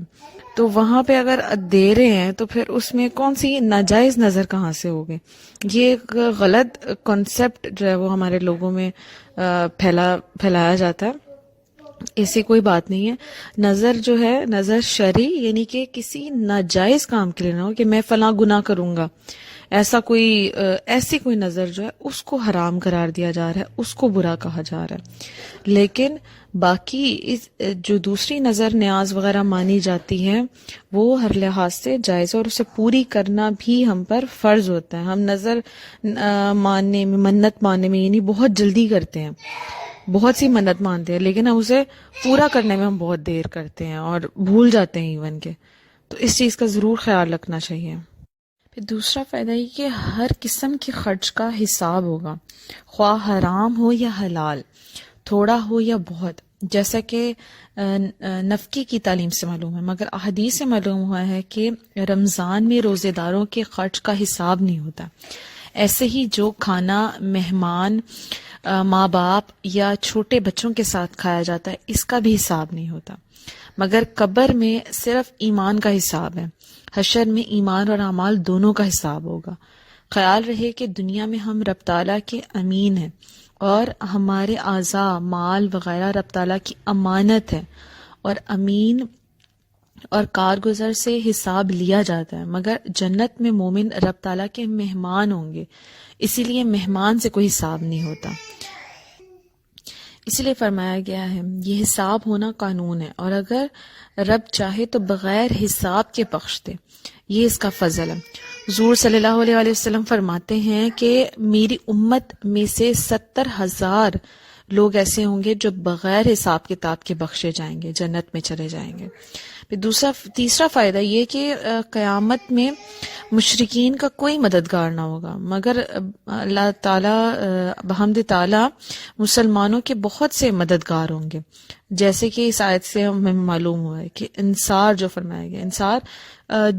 تو وہاں پہ اگر دے رہے ہیں تو پھر اس میں کون سی ناجائز نظر کہاں سے ہوگی؟ یہ ایک غلط کنسپٹ جو ہے وہ ہمارے لوگوں میں پھیلایا جاتا ہے. ایسی کوئی بات نہیں ہے. نظر جو ہے نظر شرعی، یعنی کہ کسی ناجائز کام کے لیے نہ ہو کہ میں فلاں گناہ کروں گا، ایسی کوئی نظر جو ہے اس کو حرام قرار دیا جا رہا ہے، اس کو برا کہا جا رہا ہے. لیکن باقی جو دوسری نظر نیاز وغیرہ مانی جاتی ہیں وہ ہر لحاظ سے جائز ہے، اور اسے پوری کرنا بھی ہم پر فرض ہوتا ہے. ہم نظر ماننے میں، منت ماننے میں یعنی بہت جلدی کرتے ہیں، بہت سی منت مانتے ہیں، لیکن ہم اسے پورا کرنے میں ہم بہت دیر کرتے ہیں اور بھول جاتے ہیں ایون کے. تو اس چیز کا ضرور خیال رکھنا چاہیے. پھر دوسرا فائدہ یہ کہ ہر قسم کے خرچ کا حساب ہوگا، خواہ حرام ہو یا حلال، تھوڑا ہو یا بہت. جیسا کہ نفقے کی تعلیم سے معلوم ہے، مگر احادیث سے معلوم ہوا ہے کہ رمضان میں روزے داروں کے خرچ کا حساب نہیں ہوتا. ایسے ہی جو کھانا مہمان، ماں باپ یا چھوٹے بچوں کے ساتھ کھایا جاتا ہے اس کا بھی حساب نہیں ہوتا. مگر قبر میں صرف ایمان کا حساب ہے، حشر میں ایمان اور اعمال دونوں کا حساب ہوگا. خیال رہے کہ دنیا میں ہم رب تعالیٰ کے امین ہیں اور ہمارے اعضاء، مال وغیرہ رب تعالیٰ کی امانت ہے، اور امین اور کارگزر سے حساب لیا جاتا ہے. مگر جنت میں مومن رب تعالیٰ کے مہمان ہوں گے، اسی لیے مہمان سے کوئی حساب نہیں ہوتا. اسی لیے فرمایا گیا ہے یہ حساب ہونا قانون ہے، اور اگر رب چاہے تو بغیر حساب کے بخش دے، یہ اس کا فضل ہے. حضور صلی اللہ علیہ وآلہ وسلم فرماتے ہیں کہ میری امت میں سے 70,000 لوگ ایسے ہوں گے جو بغیر حساب کتاب کے بخشے جائیں گے، جنت میں چلے جائیں گے. پھر تیسرا فائدہ یہ کہ قیامت میں مشرکین کا کوئی مددگار نہ ہوگا، مگر اللہ تعالیٰ بحمد تعالیٰ مسلمانوں کے بہت سے مددگار ہوں گے. جیسے کہ اس آیت سے ہمیں معلوم ہوا ہے کہ انصار جو فرمایا گیا، انصار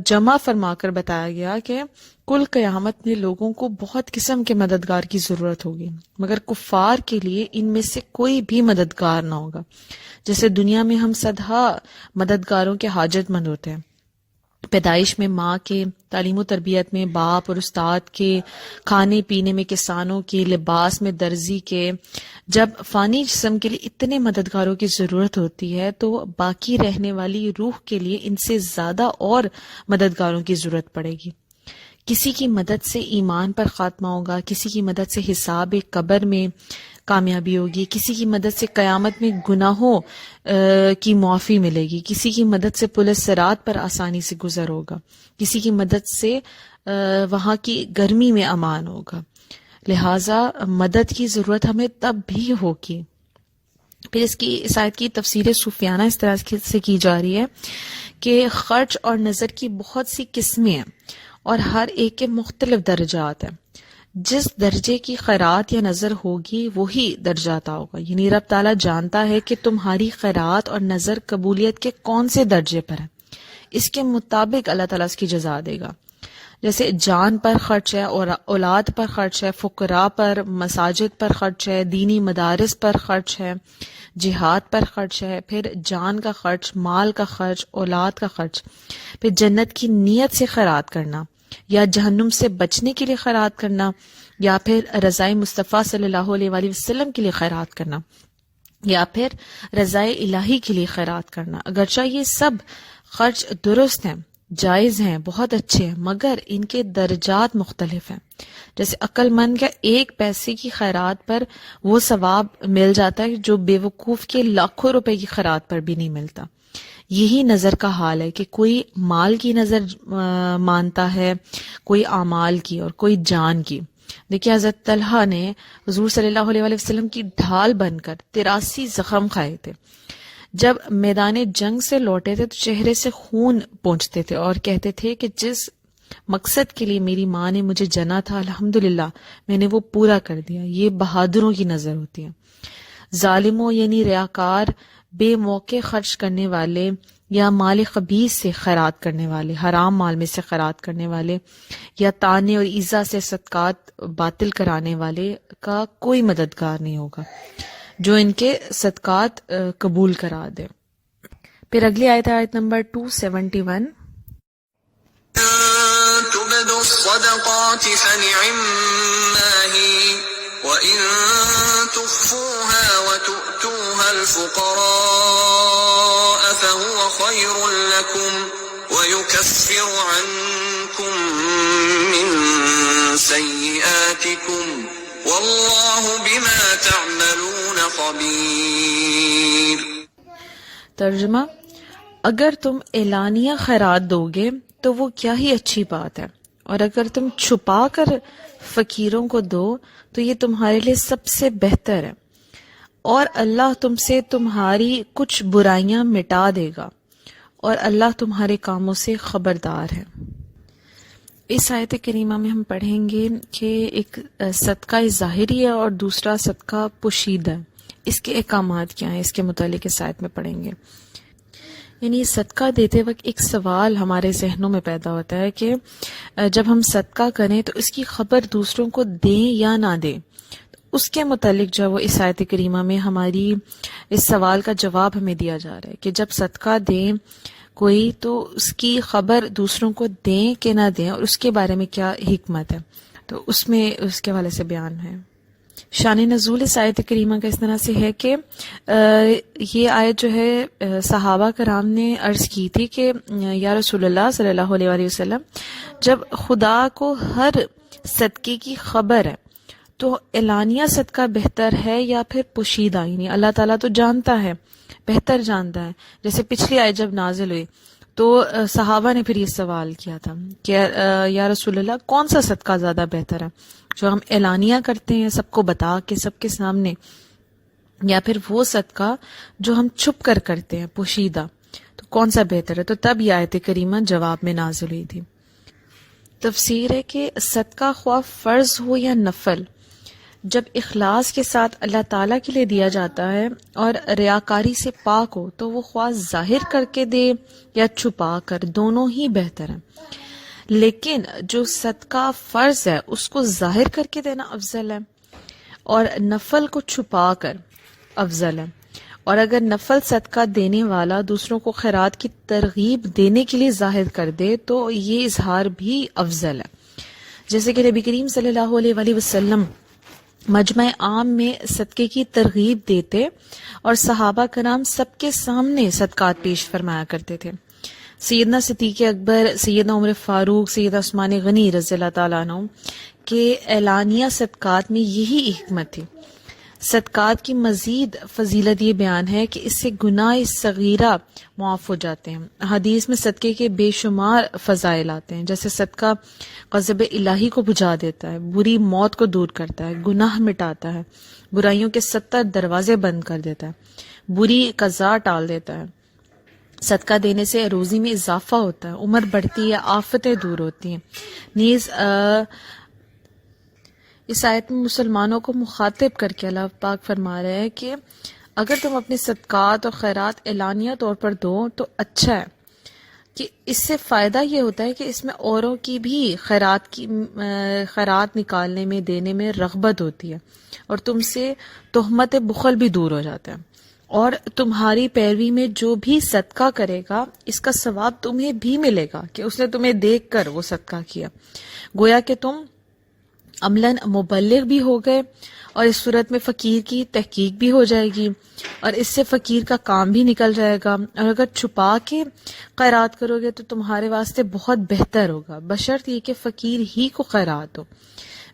جمع فرما کر بتایا گیا کہ کل قیامت میں لوگوں کو بہت قسم کے مددگار کی ضرورت ہوگی، مگر کفار کے لیے ان میں سے کوئی بھی مددگار نہ ہوگا. جیسے دنیا میں ہم سدا مددگاروں کے حاجت مند ہوتے ہیں، پیدائش میں ماں کے، تعلیم و تربیت میں باپ اور استاد کے، کھانے پینے میں کسانوں کے، لباس میں درزی کے. جب فانی جسم کے لیے اتنے مددگاروں کی ضرورت ہوتی ہے تو باقی رہنے والی روح کے لیے ان سے زیادہ اور مددگاروں کی ضرورت پڑے گی. کسی کی مدد سے ایمان پر خاتمہ ہوگا، کسی کی مدد سے حساب قبر میں کامیابی ہوگی، کسی کی مدد سے قیامت میں گناہوں کی معافی ملے گی، کسی کی مدد سے پل صراط پر آسانی سے گزر ہوگا، کسی کی مدد سے وہاں کی گرمی میں امان ہوگا. لہٰذا مدد کی ضرورت ہمیں تب بھی ہوگی. پھر اس آیت کی تفسیر صوفیانہ اس طرح سے کی جا رہی ہے کہ خرچ اور نظر کی بہت سی قسمیں ہیں اور ہر ایک کے مختلف درجات ہیں. جس درجے کی خیرات یا نظر ہوگی وہی درجہ عطا ہوگا. یعنی رب تعالیٰ جانتا ہے کہ تمہاری خیرات اور نظر قبولیت کے کون سے درجے پر ہے، اس کے مطابق اللہ تعالیٰ اس کی جزا دے گا. جیسے جان پر خرچ ہے اور اولاد پر خرچ ہے، فقراء پر، مساجد پر خرچ ہے، دینی مدارس پر خرچ ہے، جہاد پر خرچ ہے، پھر جان کا خرچ، مال کا خرچ، اولاد کا خرچ، پھر جنت کی نیت سے خیرات کرنا، یا جہنم سے بچنے کے لیے خیرات کرنا، یا پھر رضائے مصطفیٰ صلی اللہ علیہ وآلہ وسلم کے لیے خیرات کرنا، یا پھر رضائے الہی کے لیے خیرات کرنا. اگرچہ یہ سب خرچ درست ہیں، جائز ہیں، بہت اچھے ہیں، مگر ان کے درجات مختلف ہیں. جیسے عقل مند کا 1 پیسے کی خیرات پر وہ ثواب مل جاتا ہے جو بے وقوف کے لاکھوں روپے کی خیرات پر بھی نہیں ملتا. یہی نظر کا حال ہے کہ کوئی مال کی نظر مانتا ہے، کوئی اعمال کی اور کوئی جان کی. دیکھیے حضرت طلحہ نے حضور صلی اللہ علیہ وآلہ وسلم کی ڈھال بن کر 83 زخم کھائے تھے. جب میدان جنگ سے لوٹے تھے تو چہرے سے خون پونچھتے تھے اور کہتے تھے کہ جس مقصد کے لیے میری ماں نے مجھے جنا تھا الحمدللہ میں نے وہ پورا کر دیا. یہ بہادروں کی نظر ہوتی ہے. ظالموں یعنی ریاکار، بے موقع خرچ کرنے والے، یا مال خبیث سے خیرات کرنے والے، حرام مال میں سے خیرات کرنے والے، یا طعنے اور ایذا سے صدقات باطل کرانے والے کا کوئی مددگار نہیں ہوگا جو ان کے صدقات قبول کرا دے۔ پھر اگلی آیت ہے آیت نمبر 271۔ تبدوا الصدقات فنعما هي وإن تخفوها وتؤتوها الفقراء فهو خير لكم ويكفر عنكم من سيئاتكم والله بما تعملون خبير۔ ترجمہ، اگر تم اعلانیہ خیرات دو گے تو وہ کیا ہی اچھی بات ہے، اور اگر تم چھپا کر فقیروں کو دو تو یہ تمہارے لیے سب سے بہتر ہے، اور اللہ تم سے تمہاری کچھ برائیاں مٹا دے گا، اور اللہ تمہارے کاموں سے خبردار ہے۔ اس آیت کریمہ میں ہم پڑھیں گے کہ ایک صدقہ ظاہری ہے اور دوسرا صدقہ پوشیدہ ہے۔ اس کے احکامات کیا ہیں، اس کے متعلق اس آیت میں پڑھیں گے۔ یعنی صدقہ دیتے وقت ایک سوال ہمارے ذہنوں میں پیدا ہوتا ہے کہ جب ہم صدقہ کریں تو اس کی خبر دوسروں کو دیں یا نہ دیں۔ اس کے متعلق جو وہ اس آیت کریمہ میں ہماری اس سوال کا جواب ہمیں دیا جا رہا ہے کہ جب صدقہ دیں کوئی تو اس کی خبر دوسروں کو دیں کہ نہ دیں، اور اس کے بارے میں کیا حکمت ہے، تو اس میں اس کے حوالے سے بیان ہے۔ شان نزول اس آیت کریمہ کا اس طرح سے ہے کہ یہ آیت جو ہے صحابہ کرام نے عرض کی تھی کہ یا رسول اللہ صلی اللہ علیہ وآلہ وسلم، جب خدا کو ہر صدقے کی خبر ہے تو اعلانیہ صدقہ بہتر ہے یا پھر پوشیدہ؟ یعنی اللہ تعالیٰ تو جانتا ہے، بہتر جانتا ہے۔ جیسے پچھلی آیت جب نازل ہوئی تو صحابہ نے پھر یہ سوال کیا تھا کہ یا رسول اللہ کون سا صدقہ زیادہ بہتر ہے، جو ہم اعلانیہ کرتے ہیں سب کو بتا کے سب کے سامنے، یا پھر وہ صدقہ جو ہم چھپ کر کرتے ہیں پوشیدہ، تو کون سا بہتر ہے؟ تو تب یہ آیت کریمہ جواب میں نازل ہوئی تھی۔ تفسیر ہے کہ صدقہ خواہ فرض ہو یا نفل، جب اخلاص کے ساتھ اللہ تعالیٰ کے لیے دیا جاتا ہے اور ریاکاری سے پاک ہو تو وہ خواہ ظاہر کر کے دے یا چھپا کر، دونوں ہی بہتر ہیں۔ لیکن جو صدقہ فرض ہے اس کو ظاہر کر کے دینا افضل ہے، اور نفل کو چھپا کر افضل ہے۔ اور اگر نفل صدقہ دینے والا دوسروں کو خیرات کی ترغیب دینے کے لیے ظاہر کر دے تو یہ اظہار بھی افضل ہے۔ جیسے کہ نبی کریم صلی اللہ علیہ وآلہ وسلم مجمع عام میں صدقے کی ترغیب دیتے اور صحابہ کرام سب کے سامنے صدقات پیش فرمایا کرتے تھے۔ سیدنا صدیق اکبر، سیدنا عمر فاروق، سیدنا عثمان غنی رضی اللہ تعالیٰ عنہ کے اعلانیہ صدقات میں یہی حکمت تھی۔ صدقات کی مزید فضیلت یہ بیان ہے کہ اس سے گناہ صغیرہ معاف ہو جاتے ہیں۔ حدیث میں صدقے کے بے شمار فضائل آتے ہیں، جیسے صدقہ غضب الہی کو بجھا دیتا ہے، بری موت کو دور کرتا ہے، گناہ مٹاتا ہے، برائیوں کے 70 دروازے بند کر دیتا ہے، بری قضا ٹال دیتا ہے۔ صدقہ دینے سے روزی میں اضافہ ہوتا ہے، عمر بڑھتی ہے، آفتیں دور ہوتی ہیں۔ نیز اس آیت میں مسلمانوں کو مخاطب کر کے اللہ پاک فرما رہے ہیں کہ اگر تم اپنے صدقات اور خیرات اعلانیہ طور پر دو تو اچھا ہے، کہ اس سے فائدہ یہ ہوتا ہے کہ اس میں اوروں کی بھی خیرات نکالنے میں، دینے میں رغبت ہوتی ہے، اور تم سے تہمت بخل بھی دور ہو جاتا ہے، اور تمہاری پیروی میں جو بھی صدقہ کرے گا اس کا ثواب تمہیں بھی ملے گا کہ اس نے تمہیں دیکھ کر وہ صدقہ کیا، گویا کہ تم عملاً مبلغ بھی ہو گئے، اور اس صورت میں فقیر کی تحقیق بھی ہو جائے گی، اور اس سے فقیر کا کام بھی نکل جائے گا۔ اور اگر چھپا کے خیرات کرو گے تو تمہارے واسطے بہت بہتر ہوگا، بشرط یہ کہ فقیر ہی کو خیرات ہو۔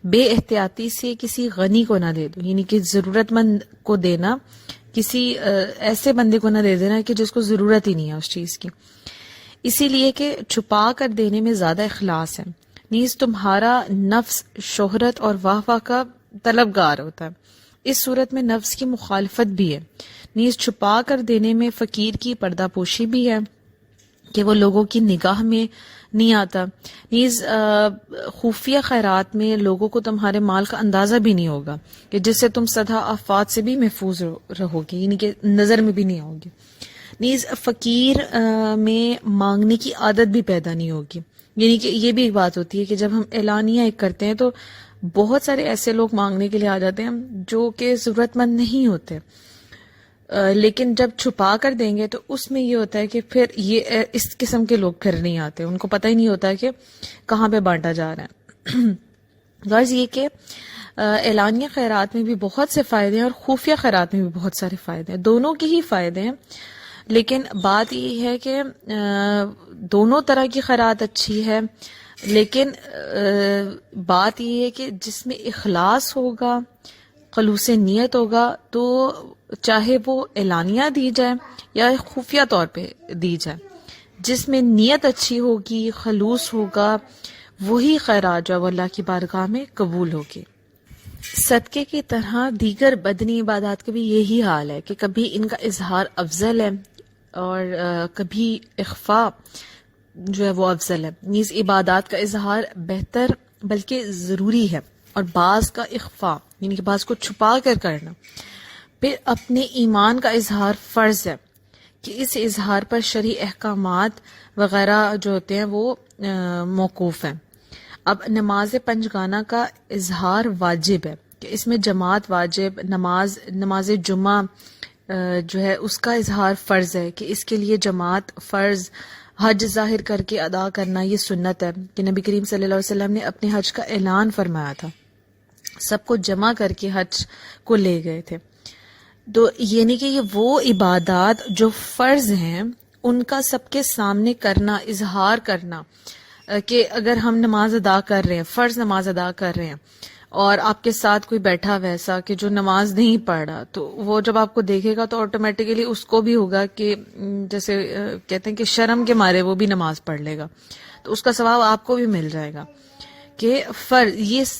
بے احتیاطی سے کسی غنی کو نہ دے دو، یعنی کہ ضرورت مند کو دینا، کسی ایسے بندے کو نہ دے دینا کہ جس کو ضرورت ہی نہیں ہے اس چیز کی، اسی لیے کہ چھپا کر دینے میں زیادہ اخلاص ہے۔ نیز تمہارا نفس شہرت اور واہ واہ کا طلبگار ہوتا ہے، اس صورت میں نفس کی مخالفت بھی ہے۔ نیز چھپا کر دینے میں فقیر کی پردہ پوشی بھی ہے کہ وہ لوگوں کی نگاہ میں نہیں آتا۔ نیز خفیہ خیرات میں لوگوں کو تمہارے مال کا اندازہ بھی نہیں ہوگا، کہ جس سے تم سدا آفات سے بھی محفوظ رہو گے، یعنی کہ نظر میں بھی نہیں آؤ گے۔ نیز فقیر میں مانگنے کی عادت بھی پیدا نہیں ہوگی. یعنی کہ یہ بھی ایک بات ہوتی ہے کہ جب ہم اعلانیہ ایک کرتے ہیں تو بہت سارے ایسے لوگ مانگنے کے لیے آ جاتے ہیں جو کہ ضرورت مند نہیں ہوتے، لیکن جب چھپا کر دیں گے تو اس میں یہ ہوتا ہے کہ پھر یہ اس قسم کے لوگ پھر نہیں آتے، ان کو پتہ ہی نہیں ہوتا کہ کہاں پہ بانٹا جا رہا ہے. غرض یہ کہ اعلانیہ خیرات میں بھی بہت سے فائدے ہیں اور خفیہ خیرات میں بھی بہت سارے فائدے ہیں، دونوں کے ہی فائدے ہیں. لیکن بات یہ ہے کہ دونوں طرح کی خیرات اچھی ہے، لیکن بات یہ ہے کہ جس میں اخلاص ہوگا، خلوص نیت ہوگا، تو چاہے وہ اعلانیہ دی جائے یا خفیہ طور پہ دی جائے، جس میں نیت اچھی ہوگی، خلوص ہوگا، وہی خیرات جو وہ اللہ کی بارگاہ میں قبول ہوگی. صدقے کی طرح دیگر بدنی عبادات کا بھی یہی حال ہے کہ کبھی ان کا اظہار افضل ہے اور کبھی اخفاء جو ہے وہ افضل ہے. نیز عبادات کا اظہار بہتر بلکہ ضروری ہے، اور بعض کا اخفاء یعنی کہ بعض کو چھپا کر کرنا. پھر اپنے ایمان کا اظہار فرض ہے کہ اس اظہار پر شرعی احکامات وغیرہ جو ہوتے ہیں وہ موقوف ہیں. اب نماز پنجگانہ کا اظہار واجب ہے کہ اس میں جماعت واجب، نماز جمعہ جو ہے اس کا اظہار فرض ہے کہ اس کے لیے جماعت فرض. حج ظاہر کر کے ادا کرنا یہ سنت ہے کہ نبی کریم صلی اللہ علیہ وسلم نے اپنے حج کا اعلان فرمایا تھا، سب کو جمع کر کے حج کو لے گئے تھے. تو یعنی کہ یہ وہ عبادات جو فرض ہیں ان کا سب کے سامنے کرنا، اظہار کرنا کہ اگر ہم نماز ادا کر رہے ہیں، فرض نماز ادا کر رہے ہیں، اور آپ کے ساتھ کوئی بیٹھا ویسا کہ جو نماز نہیں پڑھ رہا، تو وہ جب آپ کو دیکھے گا تو آٹومیٹیکلی اس کو بھی ہوگا کہ جیسے کہتے ہیں کہ شرم کے مارے وہ بھی نماز پڑھ لے گا، تو اس کا ثواب آپ کو بھی مل جائے گا. کہ فرض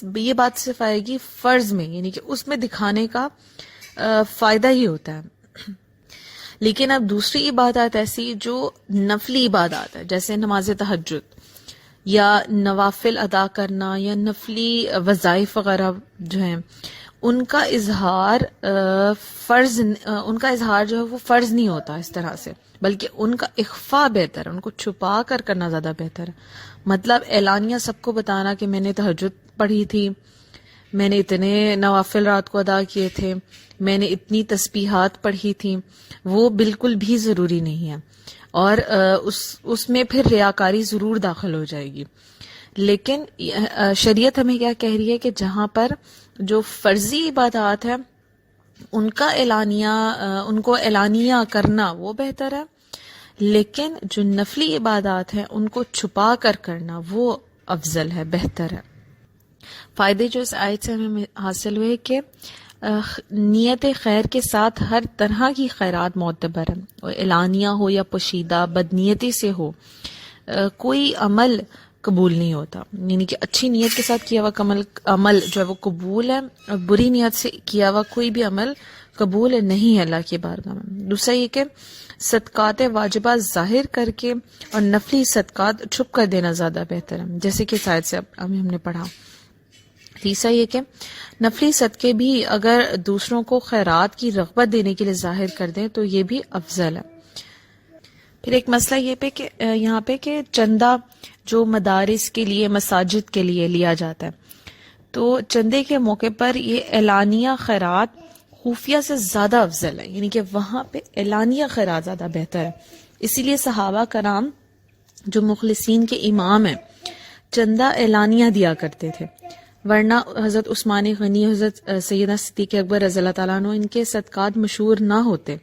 یہ بات صرف آئے گی فرض میں، یعنی کہ اس میں دکھانے کا فائدہ ہی ہوتا ہے. لیکن اب دوسری عبادات ایسی جو نفلی عبادات ہے، جیسے نماز تہجد یا نوافل ادا کرنا یا نفلی وظائف وغیرہ جو ہیں، ان کا اظہار جو ہے وہ فرض نہیں ہوتا اس طرح سے، بلکہ ان کا اخفاء بہتر ہے، ان کو چھپا کر کرنا زیادہ بہتر ہے. مطلب اعلانیہ سب کو بتانا کہ میں نے تہجد پڑھی تھی، میں نے اتنے نوافل رات کو ادا کیے تھے، میں نے اتنی تسبیحات پڑھی تھیں، وہ بالکل بھی ضروری نہیں ہے، اور اس میں پھر ریاکاری ضرور داخل ہو جائے گی. لیکن شریعت ہمیں کیا کہہ رہی ہے کہ جہاں پر جو فرضی عبادات ہیں ان کو اعلانیہ کرنا وہ بہتر ہے، لیکن جو نفلی عبادات ہیں ان کو چھپا کر کرنا وہ افضل ہے، بہتر ہے. فائدے جو اس آیت سے ہمیں حاصل ہوئے کہ نیت خیر کے ساتھ ہر طرح کی خیرات معتبر ہے، اور اعلانیہ ہو یا پوشیدہ، بدنیتی سے ہو، کوئی عمل قبول نہیں ہوتا. یعنی کہ اچھی نیت کے ساتھ کیا ہوا عمل جو ہے وہ قبول ہے، اور بری نیت سے کیا ہوا کوئی بھی عمل قبول نہیں ہے اللہ کی بارگاہ میں. دوسرا یہ کہ صدقات واجبات ظاہر کر کے اور نفلی صدقات چھپ کر دینا زیادہ بہتر ہے، جیسے کہ شاید سے اب ہم نے پڑھا. تیسرا یہ کہ نفلی صدقے بھی اگر دوسروں کو خیرات کی رغبت دینے کے لیے ظاہر کر دیں تو یہ بھی افضل ہے. پھر ایک مسئلہ یہاں پہ کہ چندہ جو مدارس کے لیے، مساجد کے لیے لیا جاتا ہے، تو چندے کے موقع پر یہ اعلانیہ خیرات خفیہ سے زیادہ افضل ہے، یعنی کہ وہاں پہ اعلانیہ خیرات زیادہ بہتر ہے. اسی لیے صحابہ کرام جو مخلصین کے امام ہیں چندہ اعلانیہ دیا کرتے تھے، ورنہ حضرت عثمان غنی، حضرت سیدنا صدیق اکبر رضی اللہ تعالیٰ عنہ ان کے صدقات مشہور نہ ہوتے.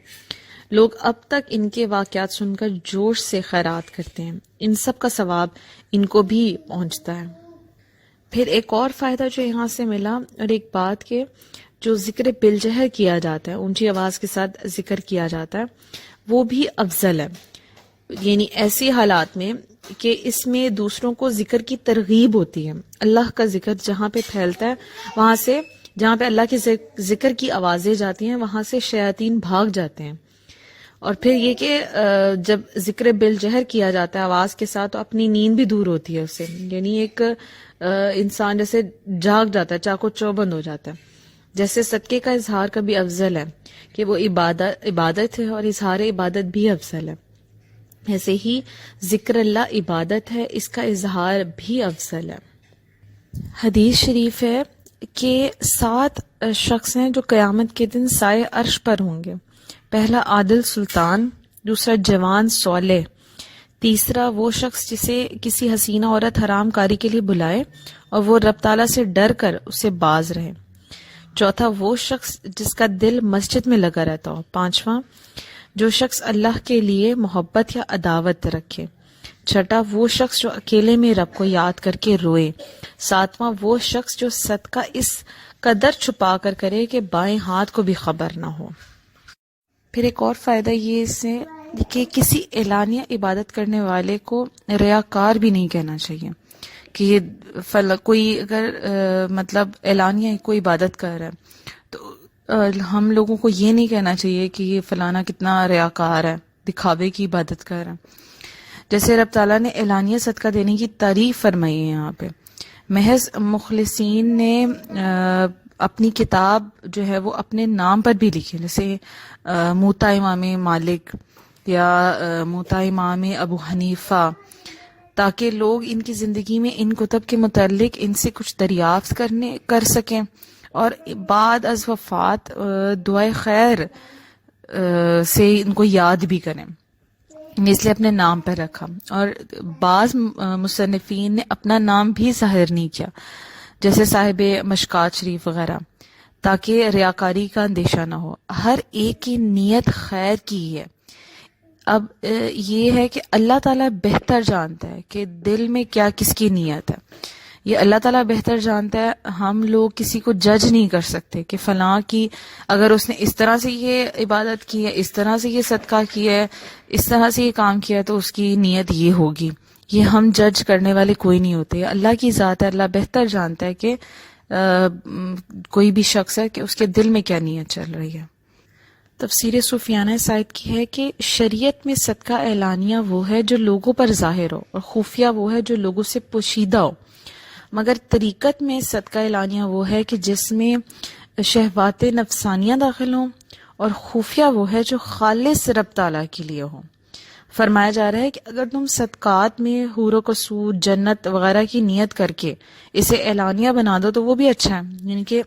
لوگ اب تک ان کے واقعات سن کر جوش سے خیرات کرتے ہیں، ان سب کا ثواب ان کو بھی پہنچتا ہے. پھر ایک اور فائدہ جو یہاں سے ملا، اور ایک بات کہ جو ذکر بالجہر کیا جاتا ہے، اونچی آواز کے ساتھ ذکر کیا جاتا ہے، وہ بھی افضل ہے. یعنی ایسی حالات میں کہ اس میں دوسروں کو ذکر کی ترغیب ہوتی ہے. اللہ کا ذکر جہاں پہ پھیلتا ہے، وہاں سے جہاں پہ اللہ کے ذکر کی آوازیں جاتی ہیں وہاں سے شیاطین بھاگ جاتے ہیں. اور پھر یہ کہ جب ذکر بالجہر کیا جاتا ہے آواز کے ساتھ، تو اپنی نیند بھی دور ہوتی ہے اس سے. یعنی ایک انسان جیسے جاگ جاتا ہے، چاقو چوبند ہو جاتا ہے. جیسے صدقے کا اظہار کبھی افضل ہے کہ وہ عبادت ہے اور اظہار عبادت بھی افضل ہے، ایسے ہی ذکر اللہ عبادت ہے، اس کا اظہار بھی افضل ہے۔ حدیث شریف ہے کہ 7 شخص ہیں جو قیامت کے دن سائے عرش پر ہوں گے۔ پہلا عادل سلطان، دوسرا جوان صالح، تیسرا وہ شخص جسے کسی حسینہ عورت حرام کاری کے لیے بلائے اور وہ رب تعالیٰ سے ڈر کر اسے باز رہے، چوتھا وہ شخص جس کا دل مسجد میں لگا رہتا ہو، پانچواں جو شخص اللہ کے لیے محبت یا عداوت رکھے، چھٹا وہ شخص جو اکیلے میں رب کو یاد کر کے روئے، ساتواں وہ شخص جو صدقہ اس قدر چھپا کر کرے کہ بائیں ہاتھ کو بھی خبر نہ ہو۔ پھر ایک اور فائدہ یہ اس سے کہ کسی اعلانیہ عبادت کرنے والے کو ریاکار بھی نہیں کہنا چاہیے کہ یہ کوئی اگر مطلب اعلانیہ کوئی عبادت کر رہا ہے تو ہم لوگوں کو یہ نہیں کہنا چاہیے کہ یہ فلانا کتنا ریاکار ہے، دکھاوے کی عبادت کر رہا ہے۔ جیسے رب تعالیٰ نے اعلانیہ صدقہ دینے کی تعریف فرمائی ہے یہاں پہ، محض مخلصین نے اپنی کتاب جو ہے وہ اپنے نام پر بھی لکھی، جیسے موطا امام مالک یا موطا امام ابو حنیفہ، تاکہ لوگ ان کی زندگی میں ان کتب کے متعلق ان سے کچھ دریافت کر سکیں اور بعد از وفات دعائے خیر سے ان کو یاد بھی کریں، اس لیے اپنے نام پر رکھا۔ اور بعض مصنفین نے اپنا نام بھی ظاہر نہیں کیا، جیسے صاحب مشکات شریف وغیرہ، تاکہ ریاکاری کا اندیشہ نہ ہو۔ ہر ایک کی نیت خیر کی ہے۔ اب یہ ہے کہ اللہ تعالیٰ بہتر جانتا ہے کہ دل میں کیا کس کی نیت ہے، یہ اللہ تعالیٰ بہتر جانتا ہے۔ ہم لوگ کسی کو جج نہیں کر سکتے کہ فلاں کی اگر اس نے اس طرح سے یہ عبادت کی ہے، اس طرح سے یہ صدقہ کیا ہے، اس طرح سے یہ کام کیا ہے تو اس کی نیت یہ ہوگی۔ یہ ہم جج کرنے والے کوئی نہیں ہوتے، اللہ کی ذات ہے، اللہ بہتر جانتا ہے کہ کوئی بھی شخص ہے کہ اس کے دل میں کیا نیت چل رہی ہے۔ تفسیر سفیانہ سعید کی ہے کہ شریعت میں صدقہ اعلانیہ وہ ہے جو لوگوں پر ظاہر ہو اور خفیہ وہ ہے جو لوگوں سے پوشیدہ ہو، مگر طریقت میں صدقہ اعلانیہ وہ ہے کہ جس میں شہوات نفسانیہ داخل ہوں، اور خفیہ وہ ہے جو خالص رب تعالیٰ کے لیے ہو۔ فرمایا جا رہا ہے کہ اگر تم صدقات میں حور و قصور، جنت وغیرہ کی نیت کر کے اسے اعلانیہ بنا دو تو وہ بھی اچھا ہے، یعنی کہ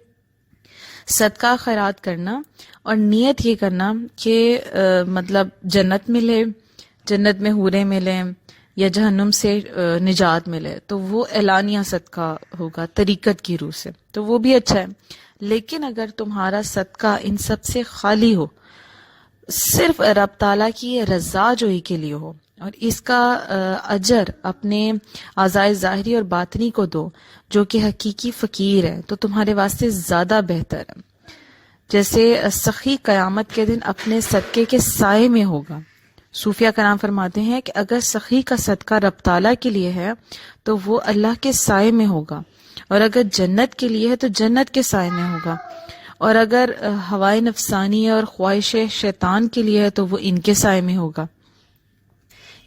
صدقہ خیرات کرنا اور نیت یہ کرنا کہ مطلب جنت ملے، جنت میں حوریں ملیں یا جہنم سے نجات ملے، تو وہ اعلانیہ صدقہ ہوگا طریقت کی روح سے، تو وہ بھی اچھا ہے۔ لیکن اگر تمہارا صدقہ ان سب سے خالی ہو، صرف رب تعالیٰ کی رضا جوئی کے لیے ہو، اور اس کا اجر اپنے اعضائے ظاہری اور باطنی کو دو جو کہ حقیقی فقیر ہے، تو تمہارے واسطے زیادہ بہتر ہے۔ جیسے سخی قیامت کے دن اپنے صدقے کے سائے میں ہوگا۔ صوفیہ کرام فرماتے ہیں کہ اگر سخی کا صدقہ رب تعالیٰ کے لیے ہے تو وہ اللہ کے سائے میں ہوگا، اور اگر جنت کے لیے ہے تو جنت کے سائے میں ہوگا، اور اگر ہوائے نفسانی اور خواہش شیطان کے لیے ہے تو وہ ان کے سائے میں ہوگا،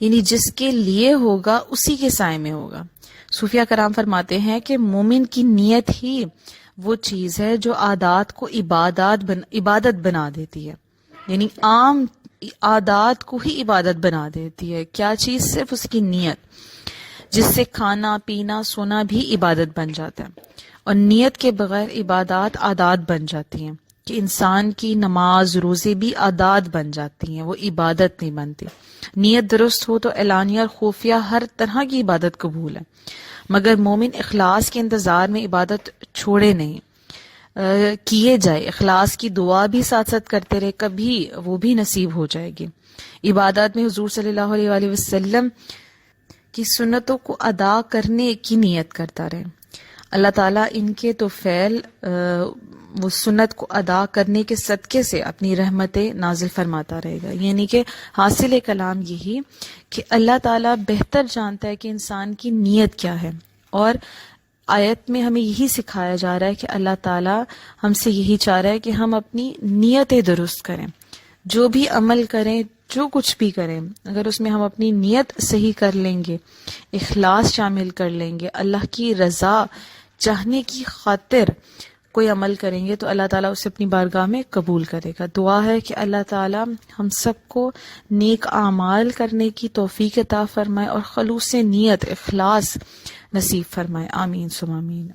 یعنی جس کے لیے ہوگا اسی کے سائے میں ہوگا۔ صوفیہ کرام فرماتے ہیں کہ مومن کی نیت ہی وہ چیز ہے جو عادات کو عبادت بنا دیتی ہے، یعنی عام عادات کو ہی عبادت بنا دیتی ہے۔ کیا چیز؟ صرف اس کی نیت، جس سے کھانا پینا سونا بھی عبادت بن جاتا ہے، اور نیت کے بغیر عبادات عادات بن جاتی ہیں، کہ انسان کی نماز روزے بھی عادات بن جاتی ہیں، وہ عبادت نہیں بنتی۔ نیت درست ہو تو اعلانیہ اور خفیہ ہر طرح کی عبادت قبول ہے، مگر مومن اخلاص کے انتظار میں عبادت چھوڑے نہیں، کیے جائے، اخلاص کی دعا بھی ساتھ ساتھ کرتے رہے، کبھی وہ بھی نصیب ہو جائے گی۔ عبادات میں حضور صلی اللہ علیہ وآلہ وسلم کی سنتوں کو ادا کرنے کی نیت کرتا رہے، اللہ تعالیٰ ان کے توفیل وہ سنت کو ادا کرنے کے صدقے سے اپنی رحمتیں نازل فرماتا رہے گا۔ یعنی کہ حاصل کلام یہی کہ اللہ تعالیٰ بہتر جانتا ہے کہ انسان کی نیت کیا ہے، اور آیت میں ہمیں یہی سکھایا جا رہا ہے کہ اللہ تعالیٰ ہم سے یہی چاہ رہا ہے کہ ہم اپنی نیتیں درست کریں، جو بھی عمل کریں، جو کچھ بھی کریں، اگر اس میں ہم اپنی نیت صحیح کر لیں گے، اخلاص شامل کر لیں گے، اللہ کی رضا چاہنے کی خاطر کوئی عمل کریں گے تو اللہ تعالیٰ اسے اپنی بارگاہ میں قبول کرے گا۔ دعا ہے کہ اللہ تعالیٰ ہم سب کو نیک اعمال کرنے کی توفیق عطا فرمائے اور خلوص نیت، اخلاص نصیب فرمائے۔ آمین ثم آمین۔